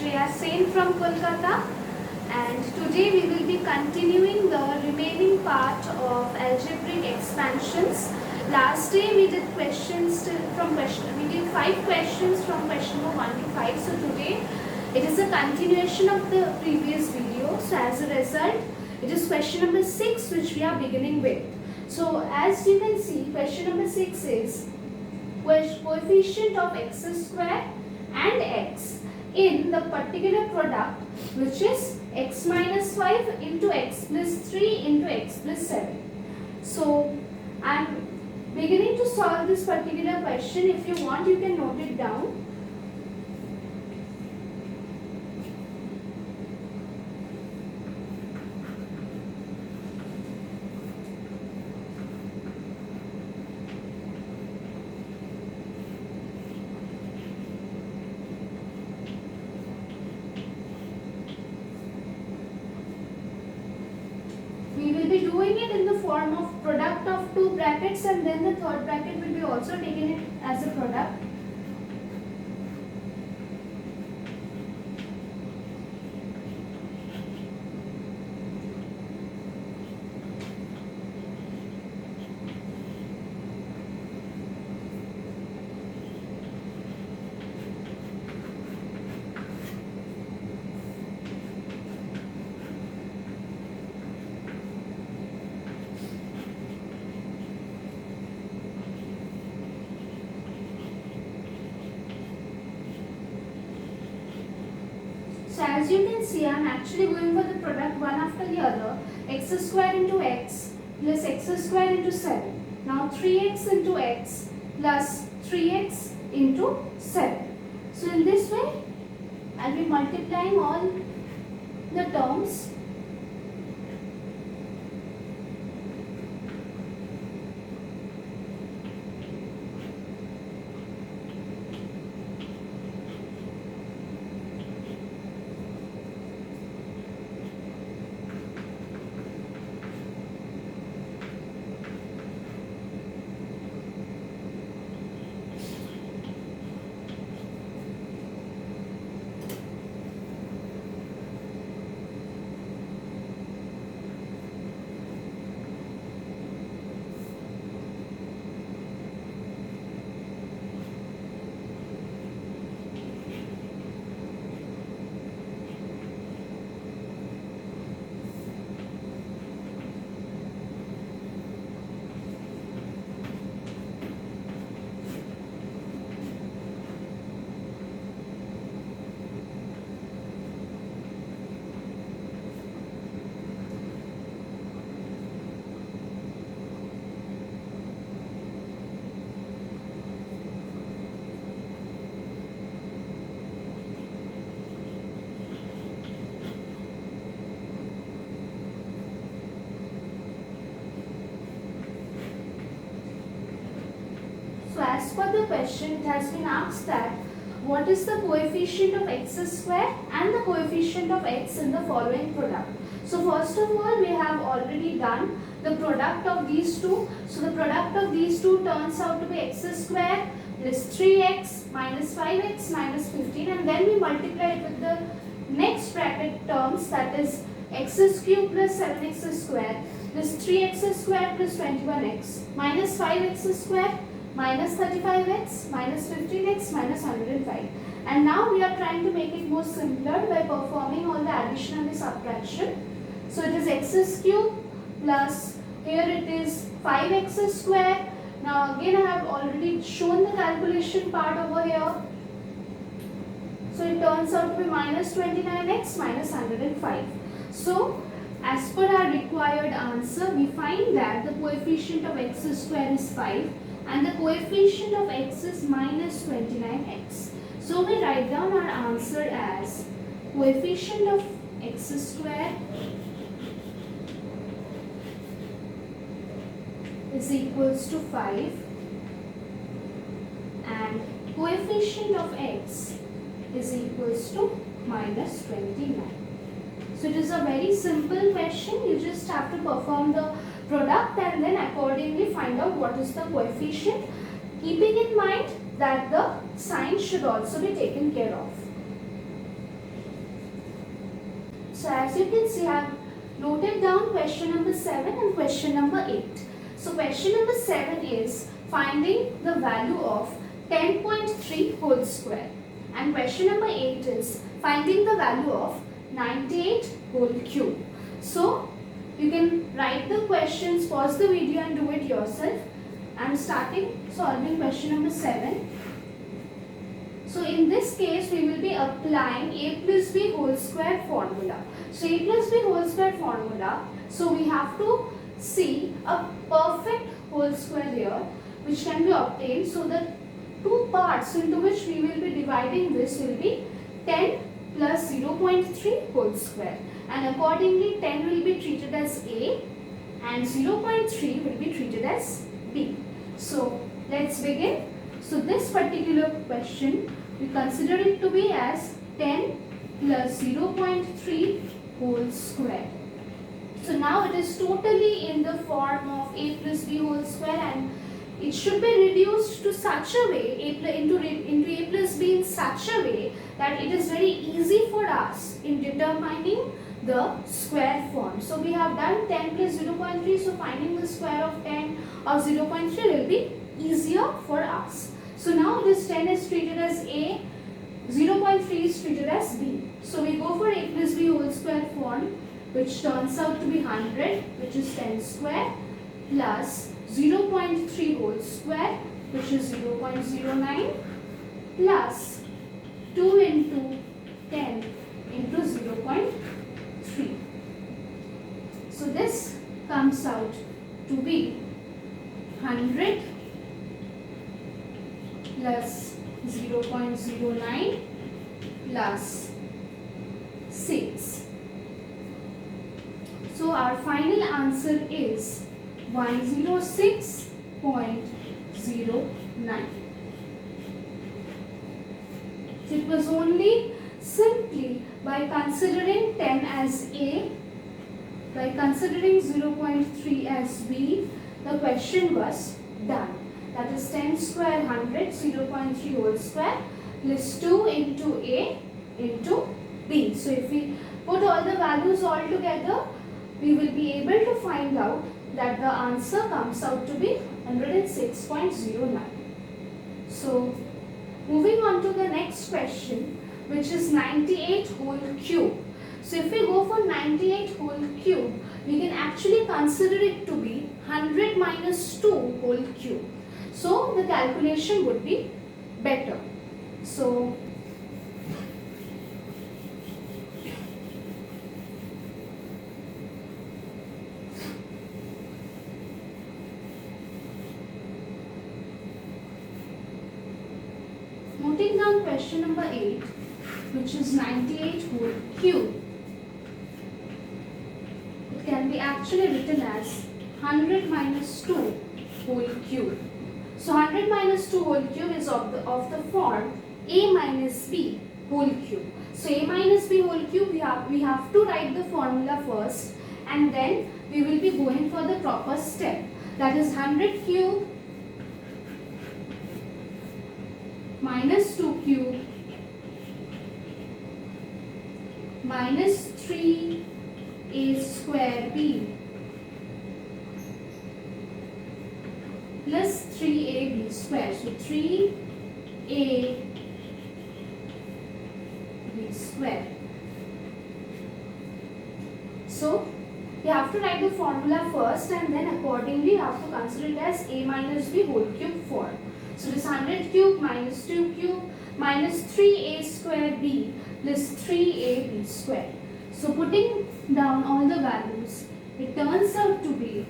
Shreya Sen from Kolkata, and today we will be continuing the remaining part of algebraic expansions. Last day we did questions we did 5 questions from question number 1 to 5. So today it is a continuation of the previous video. So as a result, it is question number 6 which we are beginning with. So as you can see, question number 6 is coefficient of x square and x in the particular product, which is x minus 5 into x plus 3 into x plus 7. So I am beginning to solve this particular question. If you want, you can note it down. We will be doing it in the form of product of two brackets, and then the third bracket will be also taken it as a product. So as you can see, I am actually going for the product one after the other. X square into x plus x square into 7. Now 3x into x plus 3x into 7. So in this way, I will be multiplying all the terms. So as per the question, it has been asked that what is the coefficient of x square and the coefficient of x in the following product. So first of all, we have already done the product of these two. So the product of these two turns out to be x square plus 3x minus 5x minus 15, and then we multiply it with the next bracket terms, that is x cube plus 7x square plus 3x square plus 21x minus 5x square minus 35x minus 15x minus 105. And now we are trying to make it more simpler by performing all the addition and the subtraction. So it is x cube plus, here it is 5x square. Now again I have already shown the calculation part over here. So it turns out to be minus 29x minus 105. So as per our required answer, we find that the coefficient of x square is 5 and the coefficient of x is minus 29x. So we write down our answer as coefficient of x square is equals to 5 and coefficient of x is equals to minus 29. So it is a very simple question. You just have to perform the product and then accordingly find out what is the coefficient, keeping in mind that the sign should also be taken care of. So as you can see, I have noted down question number 7 and question number 8. So question number 7 is finding the value of 10.3 whole square. And question number 8 is finding the value of 98 whole cube. So you can write the questions, pause the video and do it yourself. I am starting solving question number 7. So in this case, we will be applying a plus b whole square formula. So a plus b whole square formula, so we have to see a perfect whole square here which can be obtained. So the two parts into which we will be dividing this will be 10 plus 0.3 whole square, and accordingly 10 will be treated as A and 0.3 will be treated as B. So let's begin. So this particular question, we consider it to be as 10 plus 0.3 whole square. So now it is totally in the form of a plus b whole square, and it should be reduced to such a way, into a plus b in such a way that it is very easy for us in determining the square form. So we have done 10 plus 0.3, so finding the square of 10 or 0.3 will be easier for us. So now this 10 is treated as A, 0.3 is treated as B. So we go for a plus b whole square form, which turns out to be 100, which is 10 square, plus 0.3 whole square, which is 0.09, plus 2 into 10 into 0.3. So this comes out to be 100 plus 0.09 plus 6. So our final answer is 106.09. So it was only simply by considering 10 as A, by considering 0.3 as B, the question was done. That is 10 square 100, 0.3 whole square plus 2 into A into B. So if we put all the values all together, we will be able to find out that the answer comes out to be 106.09. So moving on to the next question, which is 98 whole cube. So if we go for 98 whole cube, we can actually consider it to be 100 minus 2 whole cube. So the calculation would be better. So noting down question number 8, which is 98 whole cube, it can be actually written as 100 minus 2 whole cube. So 100 minus 2 whole cube is of the form a minus b whole cube. So a minus b whole cube, we have to write the formula first, and then we will be going for the proper step. That is 100 cube minus 2 cube minus 3a square b plus 3ab square. So 3ab square. So you have to write the formula first, and then accordingly you have to consider it as a minus b whole cube form. So this 100 cube minus 2 cube minus 3a square b plus 3ab square. So putting down all the values, it turns out to be 106.09.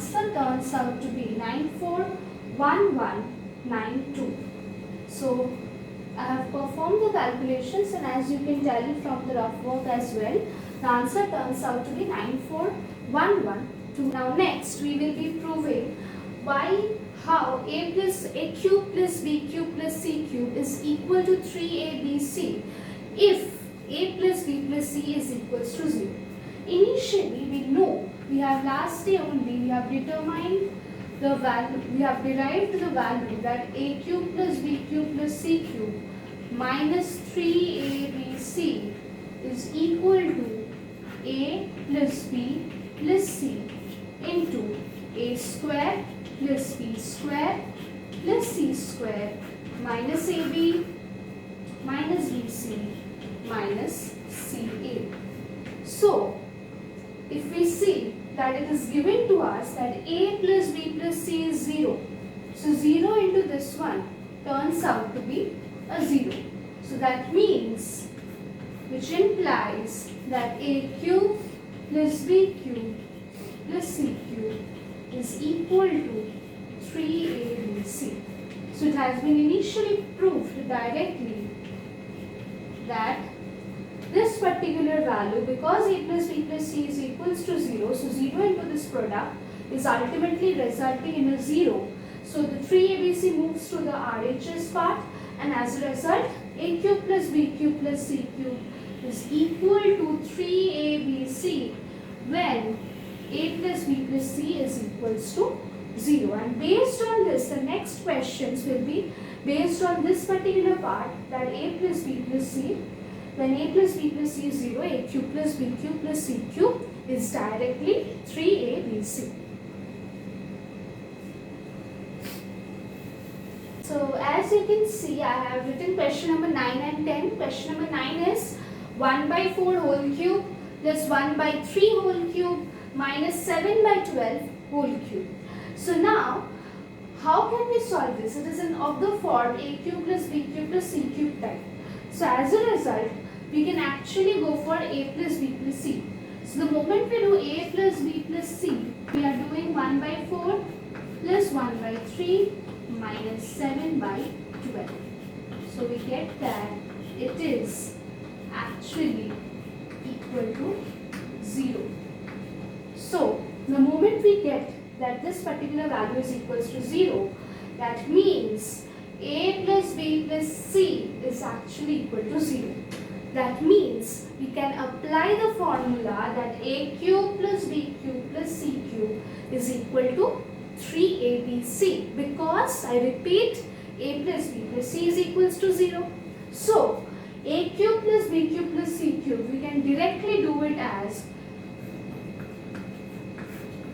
answer turns out to be 941192. So I have performed the calculations, and as you can tell from the rough work as well, the answer turns out to be 941192. Now next we will be proving how a cube plus b cube plus c cube is equal to 3abc if a plus b plus c is equals to 0. Initially we know, we have last day only, we have determined the value, we have derived the value that a cube plus b cube plus c cube minus 3abc is equal to a plus b plus c into a square plus b square plus c square minus ab minus bc minus ca. So, if we see that it is given to us that a plus b plus c is 0. So, 0 into this one turns out to be a 0. So, that means, which implies that a cube plus b cube plus c cube is equal to 3abc. So, it has been initially proved directly that this particular value, because a plus b plus c is equals to 0, so 0 into this product is ultimately resulting in a 0. So the 3abc moves to the RHS part, and as a result a cube plus b cube plus c cube is equal to 3abc when a plus b plus c is equals to 0. And based on this, the next questions will be based on this particular part, that a plus b plus c, when a plus b plus c is 0, a cube plus b cube plus c cube is directly 3abc. So as you can see, I have written question number 9 and 10. Question number 9 is 1 by 4 whole cube plus 1 by 3 whole cube minus 7 by 12 whole cube. So now, how can we solve this? It is of the form a cube plus b cube plus c cube type. So as a result, we can actually go for a plus b plus c. So the moment we do a plus b plus c, we are doing 1 by 4 plus 1 by 3 minus 7 by 12. So we get that it is actually equal to 0. So the moment we get that this particular value is equals to 0, that means a plus b plus c is actually equal to 0. That means we can apply the formula that a cube plus b cube plus c cube is equal to 3abc, because I repeat, a plus b plus c is equals to 0. So a cube plus b cube plus c cube, we can directly do it as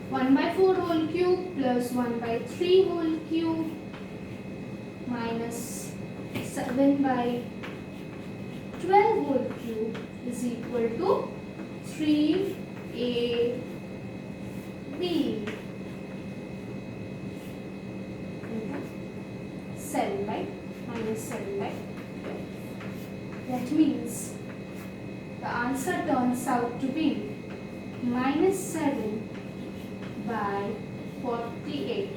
1 by 4 whole cube plus 1 by 3 whole cube minus 7 by 12 whole cube is equal to 3ab into 7 by minus 7 by 12. That means the answer turns out to be minus 7 by 48.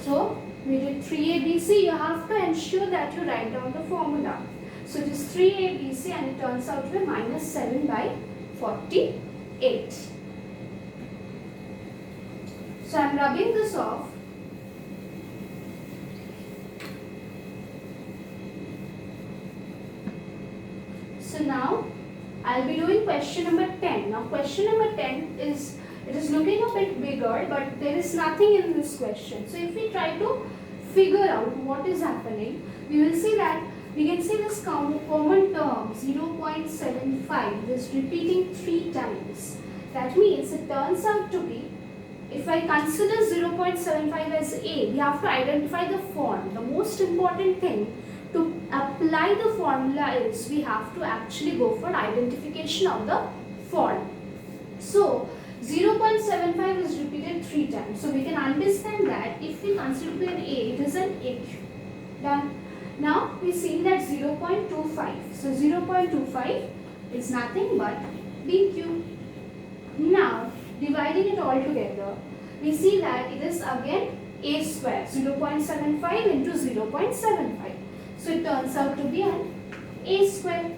So we did 3abc. You have to ensure that you write down the formula. So it is 3abc and it turns out to be minus 7 by 48. So I am rubbing this off. So now I will be doing question number 10. Now question number 10 is, it is looking a bit bigger, but there is nothing in this question. So if we try to figure out what is happening, we will see that we can see this common term 0.75 is repeating 3 times. That means it turns out to be, if I consider 0.75 as A, we have to identify the form. The most important thing to apply the formula is we have to actually go for identification of the form. So 0.75 is repeated 3 times. So we can understand that if we consider an A, it is an A cube. Done. Now we see that 0.25. So 0.25 is nothing but B cube. Now dividing it all together, we see that it is again a square, 0.75 into 0.75. So it turns out to be an a square.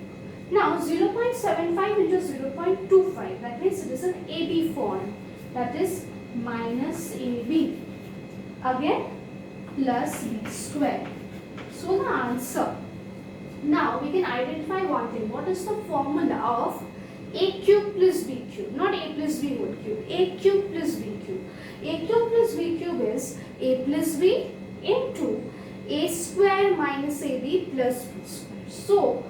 Now 0.75 into 0.25, that means it is an AB form, that is minus AB, again plus B square. So the answer, now we can identify one thing. What is the formula of a cube plus b cube? Not a plus b whole cube, a cube plus b cube. A cube plus b cube is a plus b into a square minus ab plus b square. So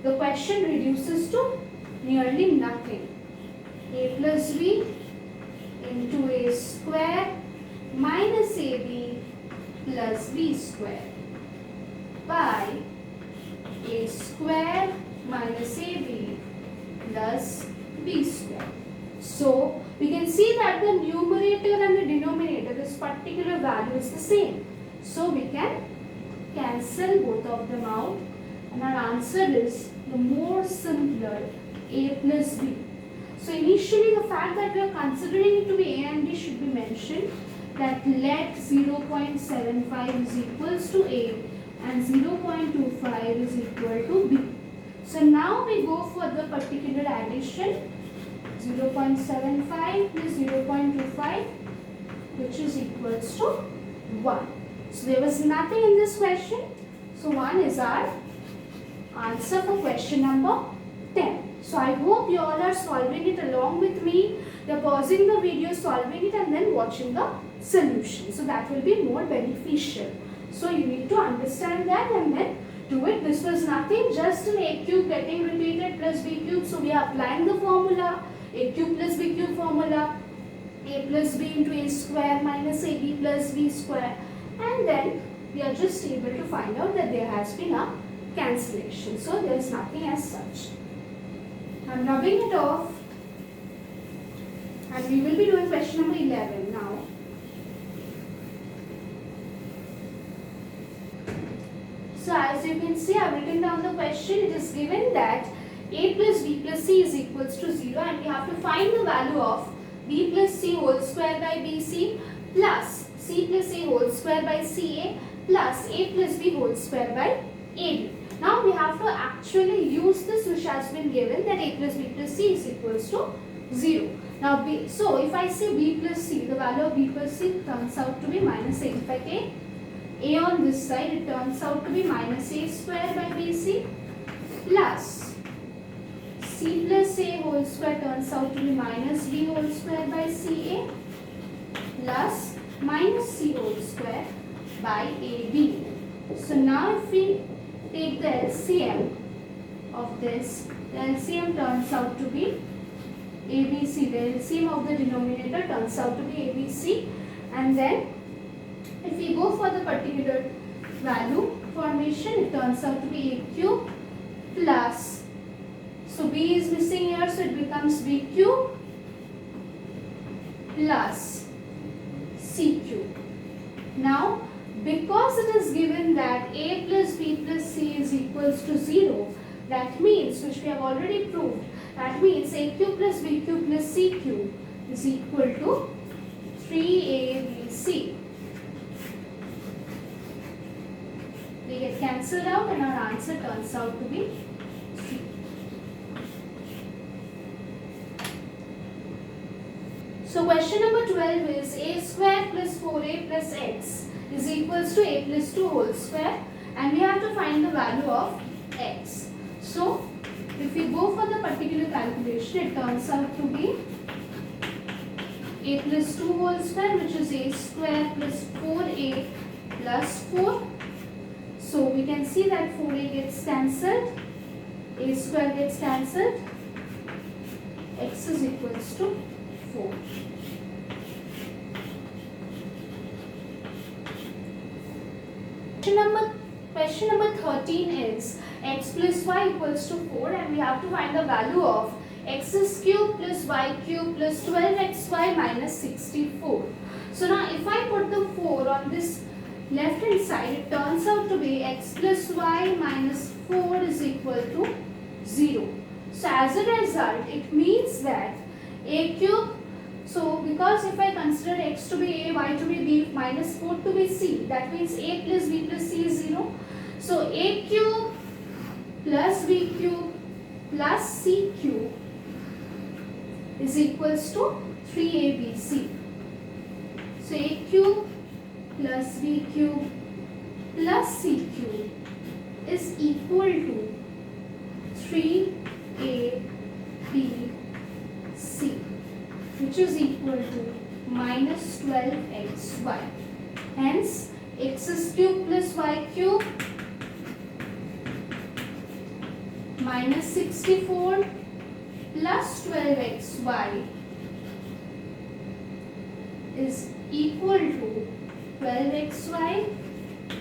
the question reduces to nearly nothing. A plus b into a square minus ab plus b square by a square minus ab plus b square. So we can see that the numerator and the denominator, this particular value is the same. So we can cancel both of them out, and our answer is the more simpler a plus b. So initially the fact that we are considering it to be a and b should be mentioned, that let 0.75 is equals to a and 0.25 is equal to b. So now we go for the particular addition, 0.75 plus 0.25, which is equals to 1. So there was nothing in this question. So 1 is our answer for question number 10. So I hope you all are solving it along with me. You're pausing the video, solving it, and then watching the solution. So that will be more beneficial. So you need to understand that and then do it. This was nothing, just an a cube getting repeated plus b cube. So we are applying the formula, a cube plus b cube formula, a plus b into a square minus ab plus b square, and then we are just able to find out that there has been a cancellation. So there is nothing as such. I am rubbing it off, and we will be doing question number 11 now. So as you can see, I have written down the question. It is given that a plus b plus c is equals to 0, and we have to find the value of b plus c whole square by bc plus c plus a whole square by ca plus a plus b whole square by ab. Now we have to actually use this which has been given, that a plus b plus c is equals to 0. Now so if I say b plus c, the value of b plus c turns out to be minus 8. If I take a on this side, it turns out to be minus a square by bc plus c plus a whole square turns out to be minus b whole square by ca plus minus c whole square by ab. So now if we take the LCM of this, the LCM turns out to be ABC. The LCM of the denominator turns out to be ABC, and then if we go for the particular value formation, it turns out to be a cube plus, so b is missing here, so it becomes b cube plus c cube. Now because it is given that a plus b plus c is equals to 0, that means, which we have already proved, that means a cube plus b cube plus c cube is equal to 3abc. They get cancelled out, and our answer turns out to be 3. So question number 12 is a square plus 4a plus x is equals to a plus 2 whole square, and we have to find the value of x. So if we go for the particular calculation, it turns out to be a plus 2 whole square, which is a square plus 4a plus 4. So we can see that 4a gets cancelled, a square gets cancelled, x is equals to 4. Question number 13 is x plus y equals to 4, and we have to find the value of x cube plus y cube plus 12xy minus 64. So now if I put the 4 on this left hand side, it turns out to be x plus y minus 4 is equal to 0. So as a result, it means that a cube So because if I consider x to be a, y to be b, minus 4 to be c, that means a plus b plus c is 0. So a cube plus b cube plus c cube is equals to 3abc. So a cube plus b cube plus c cube is equal to 3abc, which is equal to minus 12xy. Hence, x is cube plus y cube minus 64 plus 12xy is equal to 12xy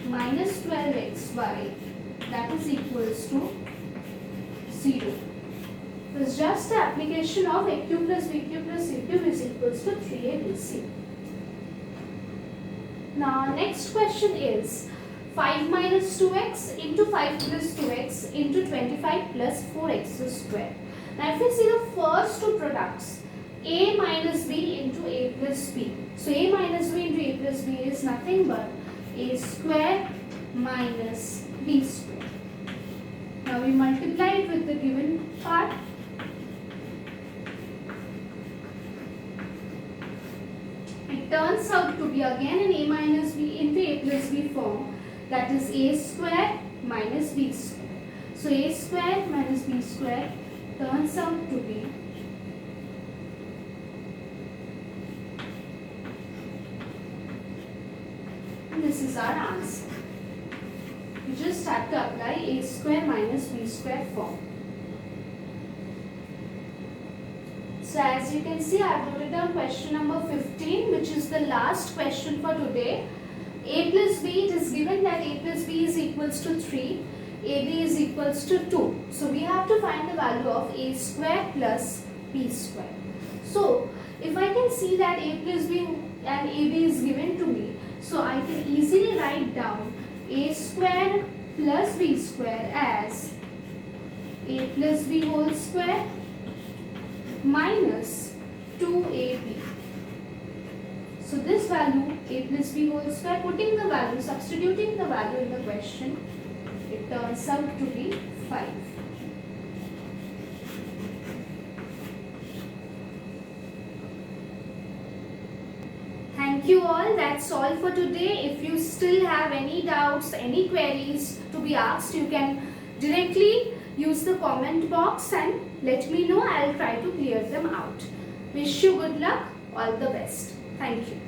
minus 12xy, that is equals to 0. It's just the application of a cube plus b cube plus c cube is equals to 3abc. Now next question is 5 minus 2x into 5 plus 2x into 25 plus 4x square. Now if we see the first two products, a minus b into a plus b. So a minus b into a plus b is nothing but a square minus b square. Now we multiply it with the given part. It turns out to be again an a minus b into a plus b form, that is a square minus b square. So a square minus b square turns out to be this is our answer. You just have to apply a square minus b square form. So as you can see, I have noted down question number 15, which is the last question for today. A plus b, it is given that a plus b is equals to 3, ab is equals to 2. So we have to find the value of a square plus b square. So if I can see that a plus b and ab is given to me, so I can easily write down a square plus b square as a plus b whole square minus 2ab. So this value a plus b whole square, putting the value, substituting the value in the question, it turns out to be 5. Thank you all. That's all for today. If you still have any doubts, any queries to be asked, you can directly use the comment box and let me know. I'll try to clear them out. Wish you good luck. All the best. Thank you.